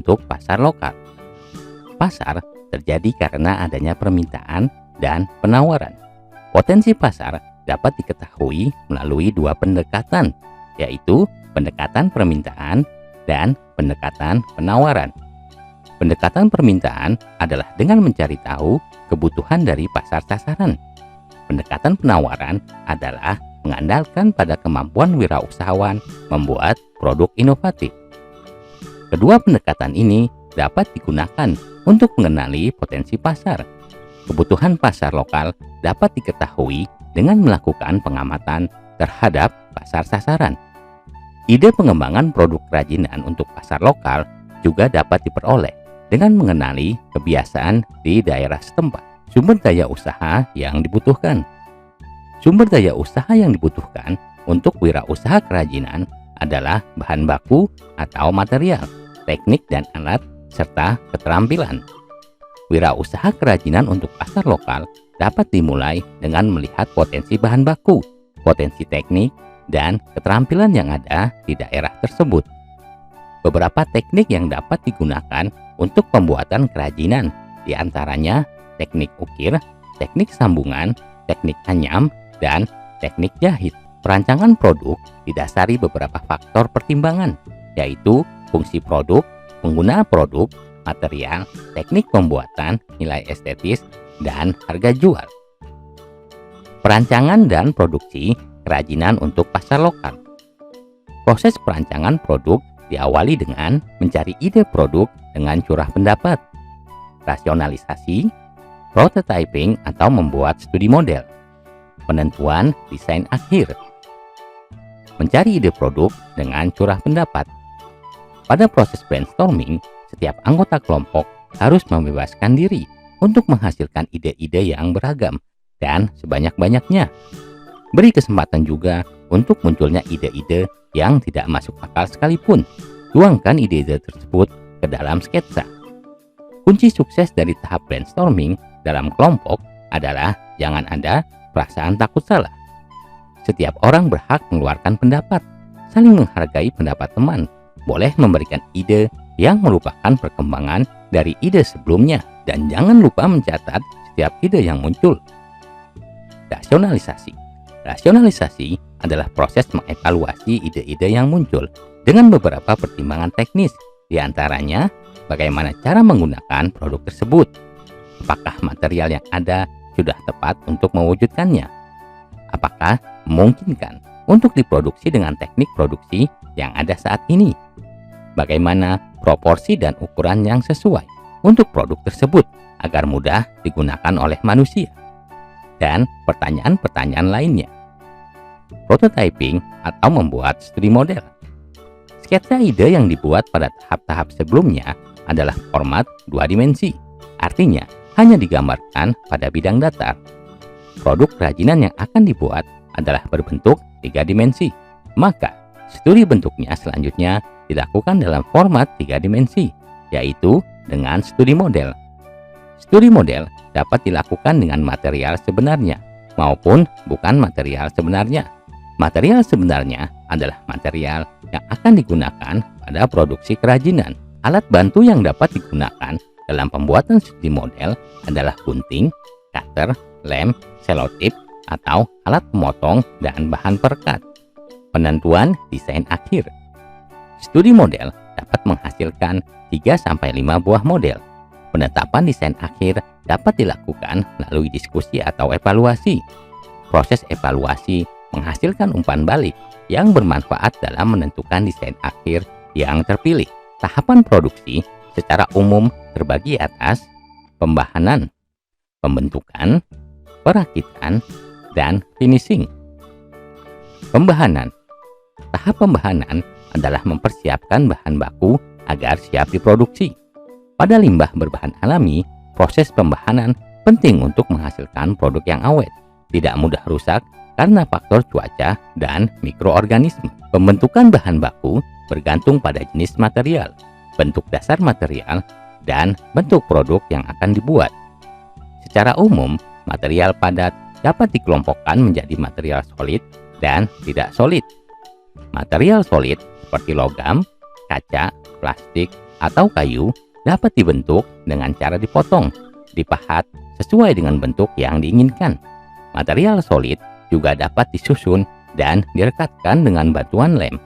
untuk pasar lokal. Pasar terjadi karena adanya permintaan dan penawaran. Potensi pasar dapat diketahui melalui dua pendekatan, yaitu pendekatan permintaan dan pendekatan penawaran. Pendekatan permintaan adalah dengan mencari tahu kebutuhan dari pasar sasaran. Pendekatan penawaran adalah mengandalkan pada kemampuan wirausahawan membuat produk inovatif. Kedua pendekatan ini dapat digunakan untuk mengenali potensi pasar. Kebutuhan pasar lokal dapat diketahui dengan melakukan pengamatan terhadap pasar sasaran. Ide pengembangan produk kerajinan untuk pasar lokal juga dapat diperoleh dengan mengenali kebiasaan di daerah setempat. Sumber daya usaha yang dibutuhkan. Sumber daya usaha yang dibutuhkan untuk wirausaha kerajinan adalah bahan baku atau material, teknik dan alat, serta keterampilan. Wirausaha kerajinan untuk pasar lokal dapat dimulai dengan melihat potensi bahan baku, potensi teknik, dan keterampilan yang ada di daerah tersebut. Beberapa teknik yang dapat digunakan untuk pembuatan kerajinan, diantaranya teknik ukir, teknik sambungan, teknik anyam, dan teknik jahit. Perancangan produk didasari beberapa faktor pertimbangan, yaitu fungsi produk, pengguna produk, material, teknik pembuatan, nilai estetis, dan harga jual. Perancangan dan produksi kerajinan untuk pasar lokal. Proses perancangan produk diawali dengan mencari ide produk dengan curah pendapat, rasionalisasi, prototyping atau membuat studi model, penentuan desain akhir, mencari ide produk dengan curah pendapat. Pada proses brainstorming, setiap anggota kelompok harus membebaskan diri untuk menghasilkan ide-ide yang beragam dan sebanyak-banyaknya. Beri kesempatan juga untuk munculnya ide-ide yang tidak masuk akal sekalipun. Tuangkan ide-ide tersebut ke dalam sketsa. Kunci sukses dari tahap brainstorming dalam kelompok adalah jangan ada perasaan takut salah. Setiap orang berhak mengeluarkan pendapat, saling menghargai pendapat teman, boleh memberikan ide yang merupakan perkembangan dari ide sebelumnya, dan jangan lupa mencatat setiap ide yang muncul. Rasionalisasi. Rasionalisasi adalah proses mengevaluasi ide-ide yang muncul dengan beberapa pertimbangan teknis, diantaranya bagaimana cara menggunakan produk tersebut, apakah material yang ada sudah tepat untuk mewujudkannya, apakah memungkinkan untuk diproduksi dengan teknik produksi yang ada saat ini, bagaimana proporsi dan ukuran yang sesuai untuk produk tersebut agar mudah digunakan oleh manusia, dan pertanyaan-pertanyaan lainnya. Prototyping atau membuat studi model. Sketsa ide yang dibuat pada tahap-tahap sebelumnya adalah format 2 dimensi, artinya hanya digambarkan pada bidang datar. Produk kerajinan yang akan dibuat adalah berbentuk 3 dimensi, maka studi bentuknya selanjutnya dilakukan dalam format 3 dimensi, yaitu dengan studi model. Studi model dapat dilakukan dengan material sebenarnya maupun bukan material sebenarnya. Material sebenarnya adalah material yang akan digunakan pada produksi kerajinan. Alat bantu yang dapat digunakan dalam pembuatan studi model adalah gunting, cutter, lem, selotip, atau alat pemotong dan bahan perekat. Penentuan desain akhir. Studi model dapat menghasilkan 3-5 buah model. Penetapan desain akhir dapat dilakukan melalui diskusi atau evaluasi. Proses evaluasi menghasilkan umpan balik yang bermanfaat dalam menentukan desain akhir yang terpilih. Tahapan produksi secara umum terbagi atas pembahanan, pembentukan, perakitan, dan finishing. Pembahanan. Tahap pembahanan adalah mempersiapkan bahan baku agar siap diproduksi. Pada limbah berbahan alami, proses pembahanan penting untuk menghasilkan produk yang awet, tidak mudah rusak karena faktor cuaca dan mikroorganisme. Pembentukan bahan baku bergantung pada jenis material, bentuk dasar material, dan bentuk produk yang akan dibuat. Secara umum, material padat dapat dikelompokkan menjadi material solid dan tidak solid. Material solid seperti logam, kaca, plastik, atau kayu dapat dibentuk dengan cara dipotong, dipahat sesuai dengan bentuk yang diinginkan. Material solid juga dapat disusun dan direkatkan dengan bantuan lem.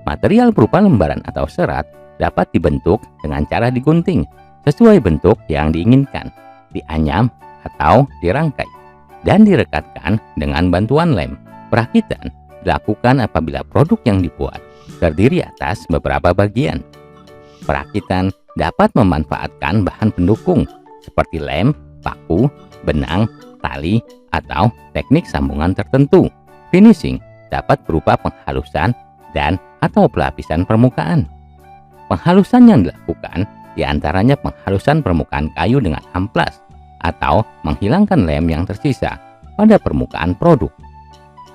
Material berupa lembaran atau serat dapat dibentuk dengan cara digunting sesuai bentuk yang diinginkan, dianyam atau dirangkai, dan direkatkan dengan bantuan lem. Perakitan dilakukan apabila produk yang dibuat terdiri atas beberapa bagian. Perakitan dapat memanfaatkan bahan pendukung seperti lem, paku, benang, tali, atau teknik sambungan tertentu. Finishing dapat berupa penghalusan dan atau pelapisan permukaan. Penghalusan yang dilakukan diantaranya penghalusan permukaan kayu dengan amplas atau menghilangkan lem yang tersisa pada permukaan produk.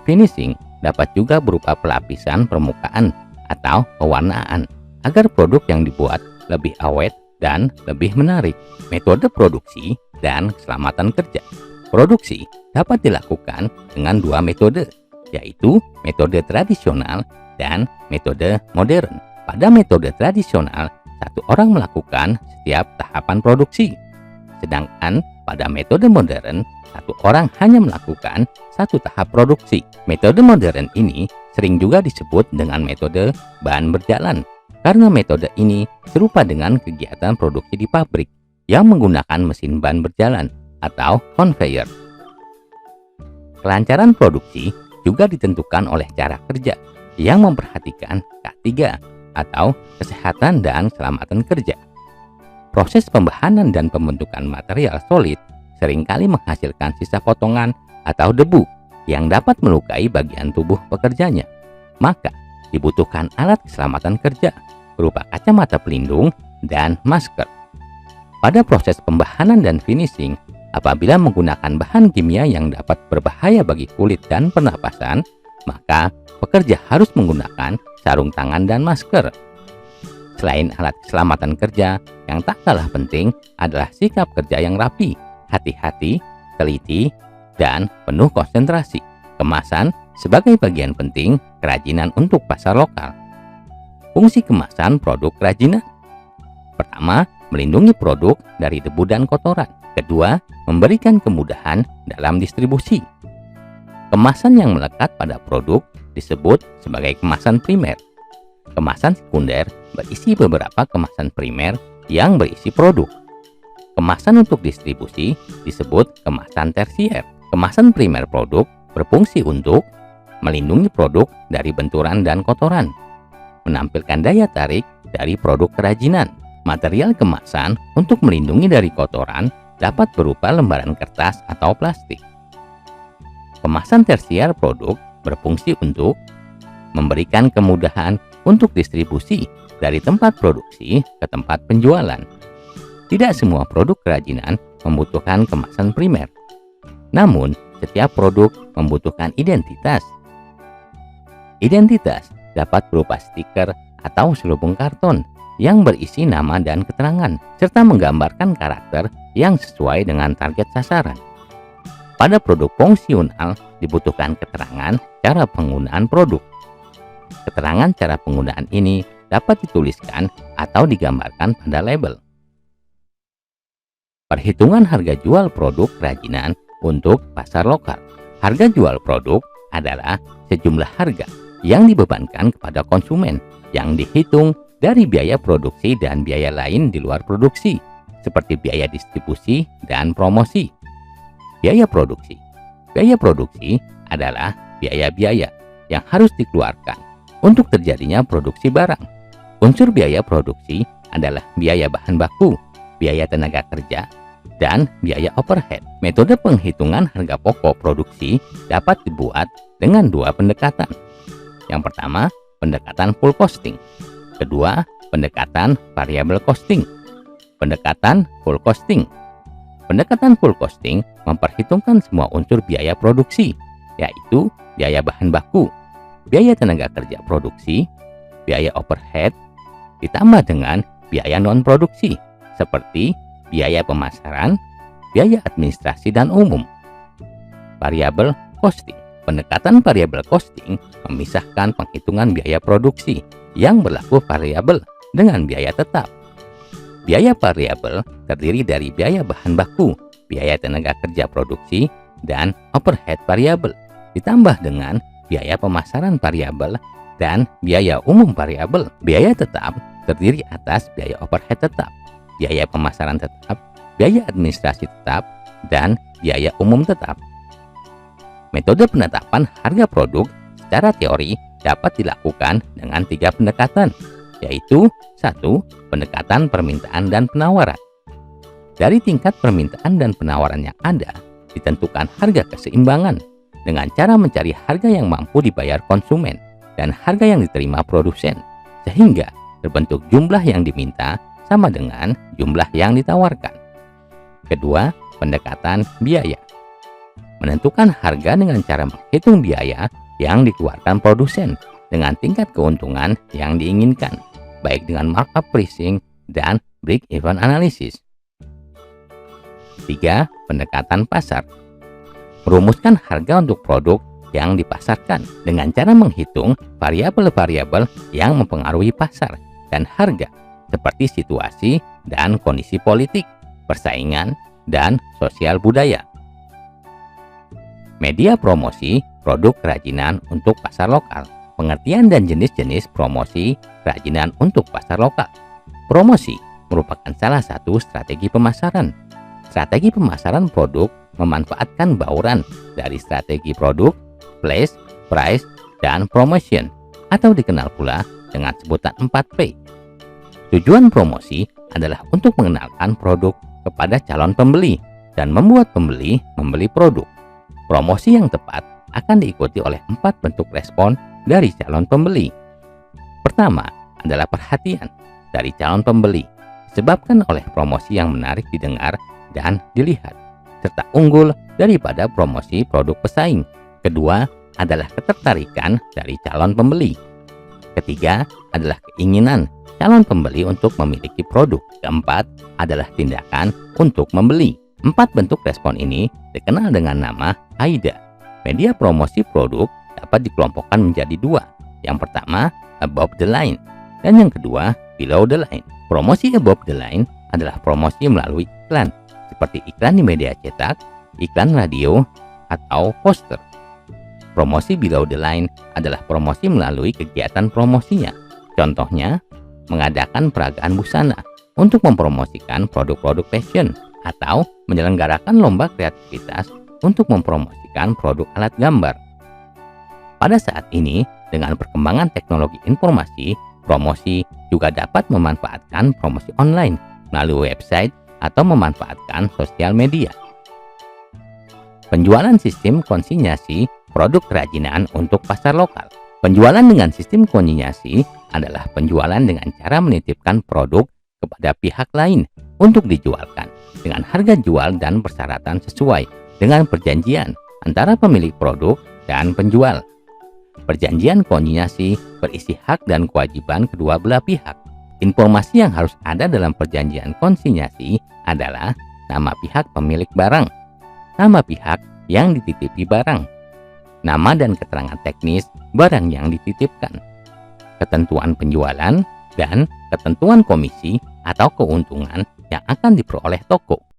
Finishing dapat juga berupa pelapisan permukaan atau pewarnaan agar produk yang dibuat lebih awet dan lebih menarik. Metode produksi dan keselamatan kerja. Produksi dapat dilakukan dengan dua metode, yaitu metode tradisional dan metode modern. Pada metode tradisional, satu orang melakukan setiap tahapan produksi. Sedangkan pada metode modern, satu orang hanya melakukan satu tahap produksi. Metode modern ini sering juga disebut dengan metode bahan berjalan, karena metode ini serupa dengan kegiatan produksi di pabrik yang menggunakan mesin bahan berjalan atau conveyor. Kelancaran produksi juga ditentukan oleh cara kerja yang memperhatikan K3 atau kesehatan dan keselamatan kerja. Proses pembahanan dan pembentukan material solid seringkali menghasilkan sisa potongan atau debu yang dapat melukai bagian tubuh pekerjanya. Maka dibutuhkan alat keselamatan kerja berupa kacamata pelindung dan masker. Pada proses pembahanan dan finishing, apabila menggunakan bahan kimia yang dapat berbahaya bagi kulit dan pernapasan, maka pekerja harus menggunakan sarung tangan dan masker. Selain alat keselamatan kerja, yang tak kalah penting adalah sikap kerja yang rapi, hati-hati, teliti, dan penuh konsentrasi. Kemasan sebagai bagian penting kerajinan untuk pasar lokal. Fungsi kemasan produk kerajinan. Pertama, melindungi produk dari debu dan kotoran. Kedua, memberikan kemudahan dalam distribusi. Kemasan yang melekat pada produk disebut sebagai kemasan primer. Kemasan sekunder berisi beberapa kemasan primer yang berisi produk. Kemasan untuk distribusi disebut kemasan tersier. Kemasan primer produk berfungsi untuk melindungi produk dari benturan dan kotoran, menampilkan daya tarik dari produk kerajinan. Material kemasan untuk melindungi dari kotoran dapat berupa lembaran kertas atau plastik. Kemasan tersier produk berfungsi untuk memberikan kemudahan untuk distribusi dari tempat produksi ke tempat penjualan. Tidak semua produk kerajinan membutuhkan kemasan primer. Namun, setiap produk membutuhkan identitas. Identitas dapat berupa stiker atau selubung karton yang berisi nama dan keterangan, serta menggambarkan karakter yang sesuai dengan target sasaran. Pada produk fungsional dibutuhkan keterangan cara penggunaan produk. Keterangan cara penggunaan ini dapat dituliskan atau digambarkan pada label. Perhitungan harga jual produk kerajinan untuk pasar lokal. Harga jual produk adalah sejumlah harga yang dibebankan kepada konsumen yang dihitung dari biaya produksi dan biaya lain di luar produksi, seperti biaya distribusi dan promosi. Biaya produksi. Biaya produksi adalah biaya-biaya yang harus dikeluarkan untuk terjadinya produksi barang. Unsur biaya produksi adalah biaya bahan baku, biaya tenaga kerja, dan biaya overhead. Metode penghitungan harga pokok produksi dapat dibuat dengan dua pendekatan. Yang pertama, pendekatan full costing. Kedua, pendekatan variable costing. Pendekatan full costing. Pendekatan full costing memperhitungkan semua unsur biaya produksi, yaitu biaya bahan baku, biaya tenaga kerja produksi, biaya overhead, ditambah dengan biaya non-produksi, seperti biaya pemasaran, biaya administrasi dan umum. Variable costing. Pendekatan variable costing memisahkan penghitungan biaya produksi yang berlaku variabel dengan biaya tetap. Biaya variabel terdiri dari biaya bahan baku, biaya tenaga kerja produksi, dan overhead variabel, ditambah dengan biaya pemasaran variabel dan biaya umum variabel. Biaya tetap terdiri atas biaya overhead tetap, biaya pemasaran tetap, biaya administrasi tetap, dan biaya umum tetap. Metode penetapan harga produk secara teori dapat dilakukan dengan 3 pendekatan, yaitu 1. Pendekatan permintaan dan penawaran. Dari tingkat permintaan dan penawaran yang ada, ditentukan harga keseimbangan dengan cara mencari harga yang mampu dibayar konsumen dan harga yang diterima produsen, sehingga terbentuk jumlah yang diminta sama dengan jumlah yang ditawarkan. Kedua, pendekatan biaya. Menentukan harga dengan cara menghitung biaya yang dikeluarkan produsen dengan tingkat keuntungan yang diinginkan, baik dengan markup pricing dan break-even analysis. 3. Pendekatan pasar. Merumuskan harga untuk produk yang dipasarkan dengan cara menghitung variabel-variabel yang mempengaruhi pasar dan harga, seperti situasi dan kondisi politik, persaingan, dan sosial budaya. Media promosi produk kerajinan untuk pasar lokal. Pengertian dan jenis-jenis promosi kerajinan untuk pasar lokal. Promosi merupakan salah satu strategi pemasaran. Strategi pemasaran produk memanfaatkan bauran dari strategi produk, place, price, dan promotion, atau dikenal pula dengan sebutan 4P. Tujuan promosi adalah untuk mengenalkan produk kepada calon pembeli dan membuat pembeli membeli produk. Promosi yang tepat akan diikuti oleh 4 bentuk respon dari calon pembeli. Pertama adalah perhatian dari calon pembeli, disebabkan oleh promosi yang menarik didengar dan dilihat, serta unggul daripada promosi produk pesaing. Kedua adalah ketertarikan dari calon pembeli. Ketiga adalah keinginan calon pembeli untuk memiliki produk. Keempat adalah tindakan untuk membeli. 4 bentuk respon ini dikenal dengan nama AIDA. Media promosi produk dapat dikelompokkan menjadi 2. Yang pertama, above the line, dan yang kedua, below the line. Promosi above the line adalah promosi melalui iklan, seperti iklan di media cetak, iklan radio, atau poster. Promosi below the line adalah promosi melalui kegiatan promosinya. Contohnya, mengadakan peragaan busana untuk mempromosikan produk-produk fashion, atau menyelenggarakan lomba kreativitas untuk mempromosikan produk alat gambar. Pada saat ini, dengan perkembangan teknologi informasi, promosi juga dapat memanfaatkan promosi online melalui website atau memanfaatkan sosial media. Penjualan sistem konsinyasi produk kerajinan untuk pasar lokal. Penjualan dengan sistem konsinyasi adalah penjualan dengan cara menitipkan produk kepada pihak lain untuk dijualkan dengan harga jual dan persyaratan sesuai dengan perjanjian antara pemilik produk dan penjual. Perjanjian konsinyasi berisi hak dan kewajiban kedua belah pihak. Informasi yang harus ada dalam perjanjian konsinyasi adalah nama pihak pemilik barang, nama pihak yang dititipi barang, nama dan keterangan teknis barang yang dititipkan, ketentuan penjualan, dan ketentuan komisi atau keuntungan yang akan diperoleh toko.